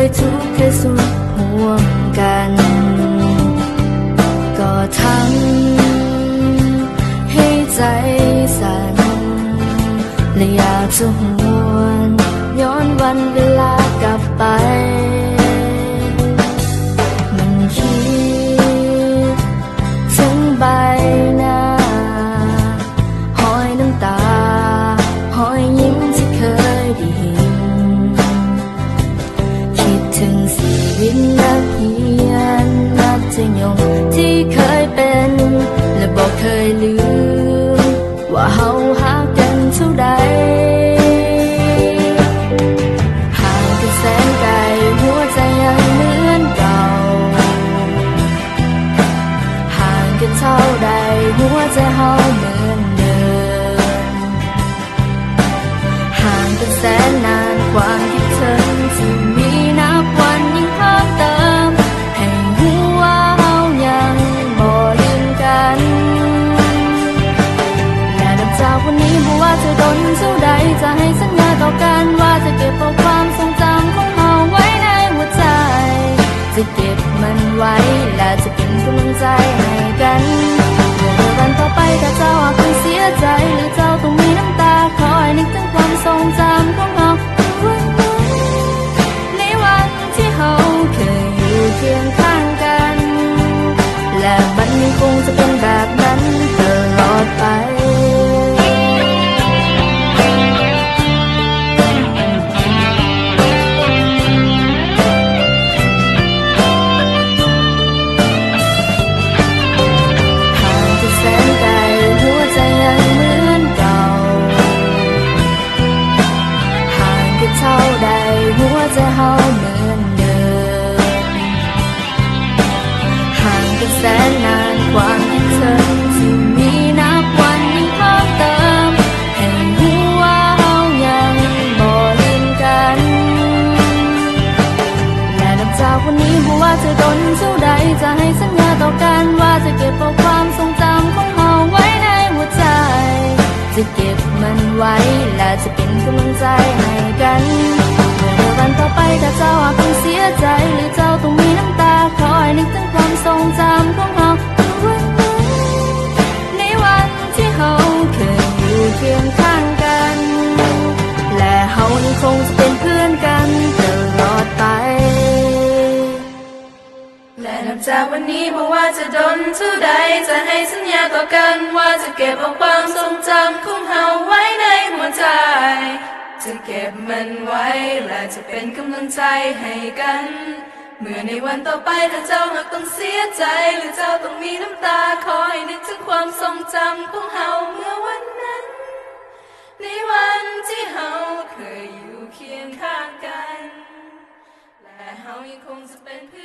ยทุกข์เคยสุขห่วงกันก็ทำให้ใจสั่นและอยากจะหวนย้อนวันเวลากลับไปมันคิดถึงใบหน้าหอยน้ำตาหอยยิ้มที่เคยได้เห็นคิดถึงชีวิตนักเรียนมัธยมที่เคยเป็นและบอกเคยลืมว่าเฮาหากันเท่าใดห่างกันแสนไกลหัวใจยังเหมือนเก่าห่างกันเท่าใดหัวใจเฮาเหมือนเดิมห่างกันแสนนานความคิดถึงที่มีนับวันยิ่งเพิ่มเติมให้หัวเฮายังบ่ลืมกันและนับจากวันนี้บ่ว่าจะโดนเท่าใดจะให้สัญญาต่อกันว่าจะเก็บเอาความทรงจำของเฮาไว้ในหัวใจจะเก็บมันไว้และจะเป็นกำลังใจให้กันเมื่อวันต่อไปถ้าเจ้าอาจต้องเสียใจหรือเจ้าต้องมีน้ำตาคอยนึกถึงความทรงจำของเฮาในวันที่เฮาเคยอยู่เคียงข้างกันและมันยังคงจะเป็นแบบนั้นตลอดไปหัวใจเฮาเหมือนเดิมห่างกันแสนนานความคิดถึงที่มีนับวันยิ่งเพิ่มเติมให้หัวเฮายังบ่ลืมกันและนับจากวันนี้บ่ว่าจะโดนเท่าใดจะให้สัญญาต่อกันว่าจะเก็บเอาความทรงจำของเฮาไว้ในหัวใจจะเก็บมันไว้และจะเป็นกำลังใจให้กันวันต่อไปถ้าเจ้าอาจต้องเสียใจหรือเจ้าต้องมีน้ำตาคอยนึกถึงความทรงจำของเฮาในวันที่เฮาเคยอยู่เคียงข้างกันและเฮายังคงจะเป็นเพื่อนกันตลอดไปและนับจากวันนี้บ่ว่าจะโดนเท่าใดจะให้สัญญาต่อกันว่าจะเก็บเอาความทรงจำของเฮาไว้ในหัวใจจะเก็บมันไว้และจะเป็นกำลังใจให้กันเมื่อในวันต่อไปถ้าเจ้าหากต้องเสียใจหรือเจ้าต้องมีน้ำตาคอยนึกถึงความทรงจำของเฮาเมื่อวันนั้นในวันที่เฮาเคยอยู่เคียงข้างกันและเฮายังคงจะเป็นเพื่อน